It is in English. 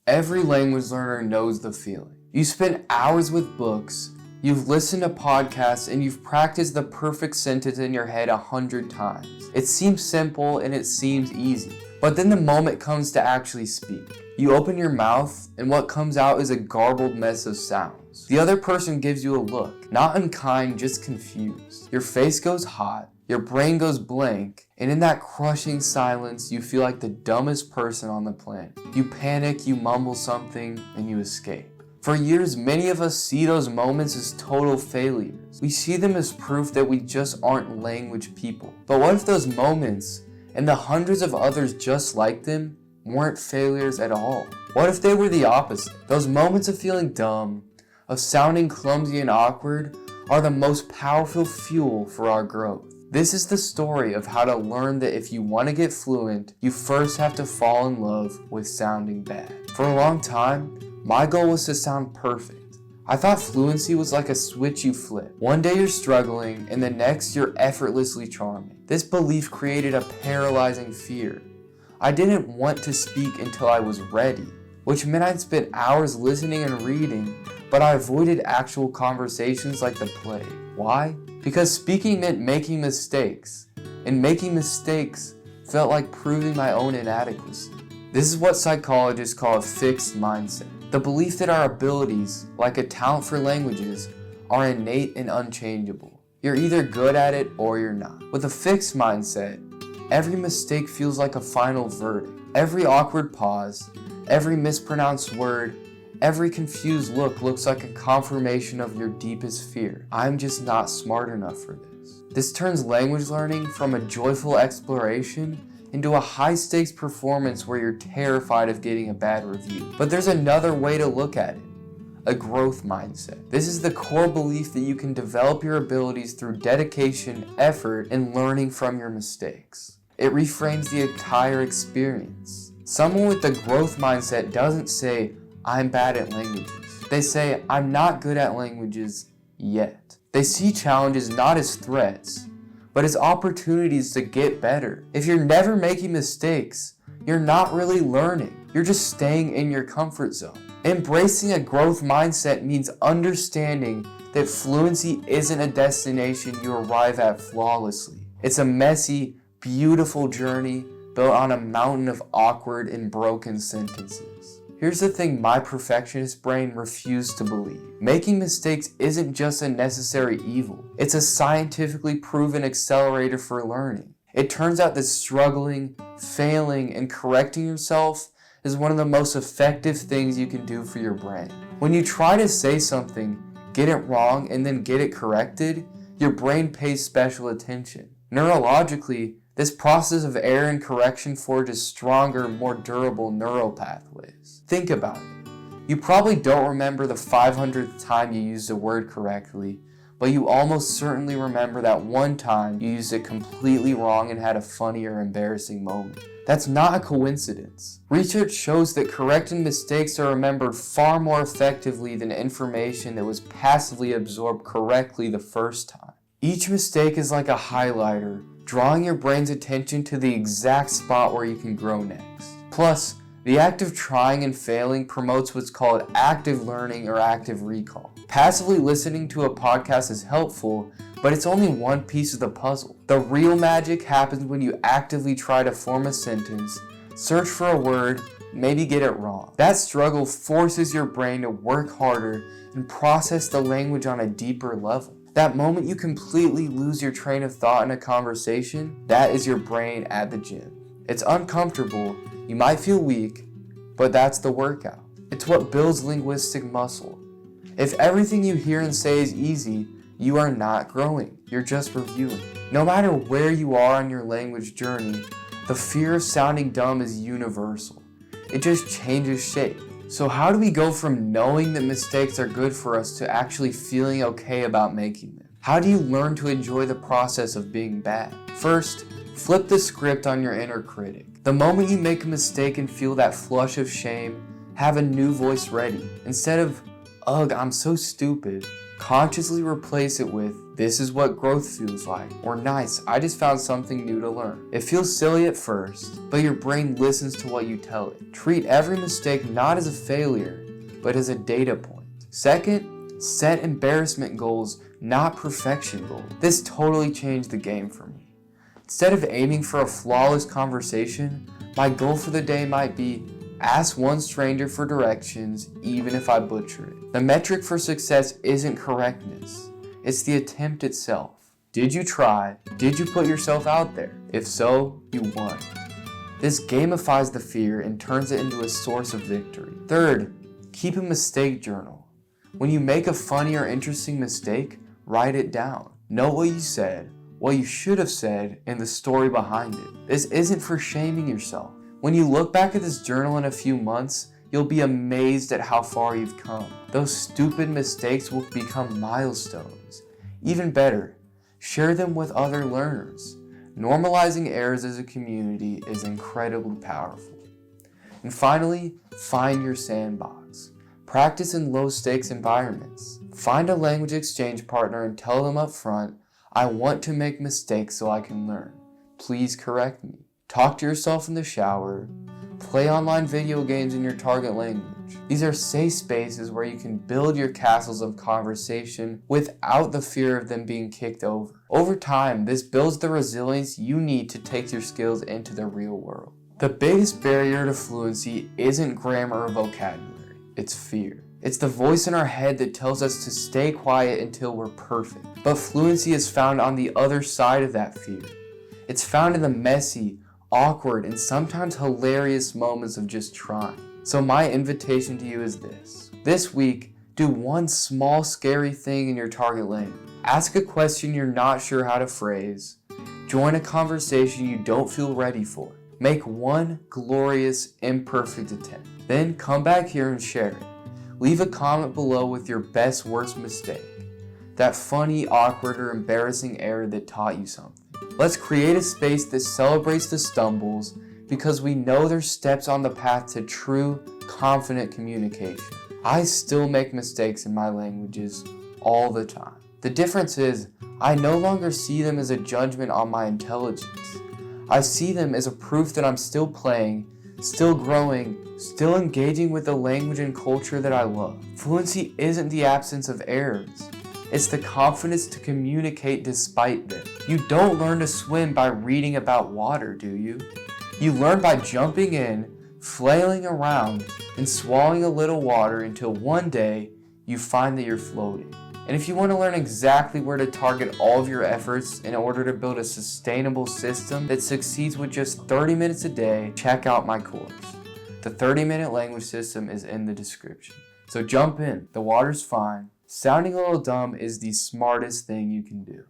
Every language learner knows the feeling. You spend hours with books, you've listened to podcasts, and you've practiced the perfect sentence in your head 100 times. It seems simple and it seems easy. But then the moment comes to actually speak. You open your mouth, and what comes out is a garbled mess of sounds. The other person gives you a look, not unkind, just confused. Your face goes hot, your brain goes blank, and in that crushing silence, you feel like the dumbest person on the planet. You panic, you mumble something, and you escape. For years, many of us see those moments as total failures. We see them as proof that we just aren't language people. But what if those moments, and the hundreds of others just like them, weren't failures at all? What if they were the opposite? Those moments of feeling dumb, of sounding clumsy and awkward, are the most powerful fuel for our growth. This is the story of how to learn that if you want to get fluent, you first have to fall in love with sounding bad. For a long time, my goal was to sound perfect. I thought fluency was like a switch you flip. One day you're struggling, and the next you're effortlessly charming. This belief created a paralyzing fear. I didn't want to speak until I was ready, which meant I'd spend hours listening and reading, but I avoided actual conversations like the plague. Why? Because speaking meant making mistakes, and making mistakes felt like proving my own inadequacy. This is what psychologists call a fixed mindset. The belief that our abilities, like a talent for languages, are innate and unchangeable. You're either good at it or you're not. With a fixed mindset, every mistake feels like a final verdict. Every awkward pause, every mispronounced word, every confused look looks like a confirmation of your deepest fear. I'm just not smart enough for this. This turns language learning from a joyful exploration into a high-stakes performance where you're terrified of getting a bad review. But there's another way to look at it. A growth mindset. This is the core belief that you can develop your abilities through dedication, effort, and learning from your mistakes. It reframes the entire experience. Someone with the growth mindset doesn't say, I'm bad at languages. They say, I'm not good at languages yet. They see challenges not as threats, but as opportunities to get better. If you're never making mistakes, you're not really learning. You're just staying in your comfort zone. Embracing a growth mindset means understanding that fluency isn't a destination you arrive at flawlessly. It's a messy, beautiful journey built on a mountain of awkward and broken sentences. Here's the thing my perfectionist brain refused to believe. Making mistakes isn't just a necessary evil. It's a scientifically proven accelerator for learning. It turns out that struggling, failing, and correcting yourself is one of the most effective things you can do for your brain. When you try to say something, get it wrong, and then get it corrected, your brain pays special attention. Neurologically, this process of error and correction forges stronger, more durable neural pathways. Think about it. You probably don't remember the 500th time you used a word correctly, but you almost certainly remember that one time you used it completely wrong and had a funny or embarrassing moment. That's not a coincidence. Research shows that corrected mistakes are remembered far more effectively than information that was passively absorbed correctly the first time. Each mistake is like a highlighter, drawing your brain's attention to the exact spot where you can grow next. Plus, the act of trying and failing promotes what's called active learning or active recall. Passively listening to a podcast is helpful, but it's only one piece of the puzzle. The real magic happens when you actively try to form a sentence, search for a word, maybe get it wrong. That struggle forces your brain to work harder and process the language on a deeper level. That moment you completely lose your train of thought in a conversation, that is your brain at the gym. It's uncomfortable, you might feel weak, but that's the workout. It's what builds linguistic muscle. If everything you hear and say is easy, you are not growing, you're just reviewing. No matter where you are on your language journey, the fear of sounding dumb is universal. It just changes shape. So how do we go from knowing that mistakes are good for us to actually feeling okay about making them? How do you learn to enjoy the process of being bad? First, flip the script on your inner critic. The moment you make a mistake and feel that flush of shame, have a new voice ready. Instead of, ugh, I'm so stupid. Consciously replace it with, this is what growth feels like, or nice, I just found something new to learn. It feels silly at first, but your brain listens to what you tell it. Treat every mistake not as a failure, but as a data point. Second, set embarrassment goals, not perfection goals. This totally changed the game for me. Instead of aiming for a flawless conversation, my goal for the day might be, ask one stranger for directions, even if I butcher it. The metric for success isn't correctness. It's the attempt itself. Did you try? Did you put yourself out there? If so, you won. This gamifies the fear and turns it into a source of victory. Third, keep a mistake journal. When you make a funny or interesting mistake, write it down. Note what you said, what you should have said, and the story behind it. This isn't for shaming yourself. When you look back at this journal in a few months, you'll be amazed at how far you've come. Those stupid mistakes will become milestones. Even better, share them with other learners. Normalizing errors as a community is incredibly powerful. And finally, find your sandbox. Practice in low-stakes environments. Find a language exchange partner and tell them up front, I want to make mistakes so I can learn. Please correct me. Talk to yourself in the shower. Play online video games in your target language. These are safe spaces where you can build your castles of conversation without the fear of them being kicked over. Over time, this builds the resilience you need to take your skills into the real world. The biggest barrier to fluency isn't grammar or vocabulary, it's fear. It's the voice in our head that tells us to stay quiet until we're perfect. But fluency is found on the other side of that fear. It's found in the messy, awkward, and sometimes hilarious moments of just trying. So my invitation to you is this. This week, do one small scary thing in your target language. Ask a question you're not sure how to phrase. Join a conversation you don't feel ready for. Make one glorious, imperfect attempt. Then come back here and share it. Leave a comment below with your best, worst mistake. That funny, awkward, or embarrassing error that taught you something. Let's create a space that celebrates the stumbles because we know there's steps on the path to true, confident communication. I still make mistakes in my languages all the time. The difference is, I no longer see them as a judgment on my intelligence. I see them as a proof that I'm still playing, still growing, still engaging with the language and culture that I love. Fluency isn't the absence of errors. It's the confidence to communicate despite them. You don't learn to swim by reading about water, do you? You learn by jumping in, flailing around, and swallowing a little water until one day you find that you're floating. And if you want to learn exactly where to target all of your efforts in order to build a sustainable system that succeeds with just 30 minutes a day, check out my course. The 30-minute language system is in the description. So jump in, the water's fine. Sounding a little dumb is the smartest thing you can do.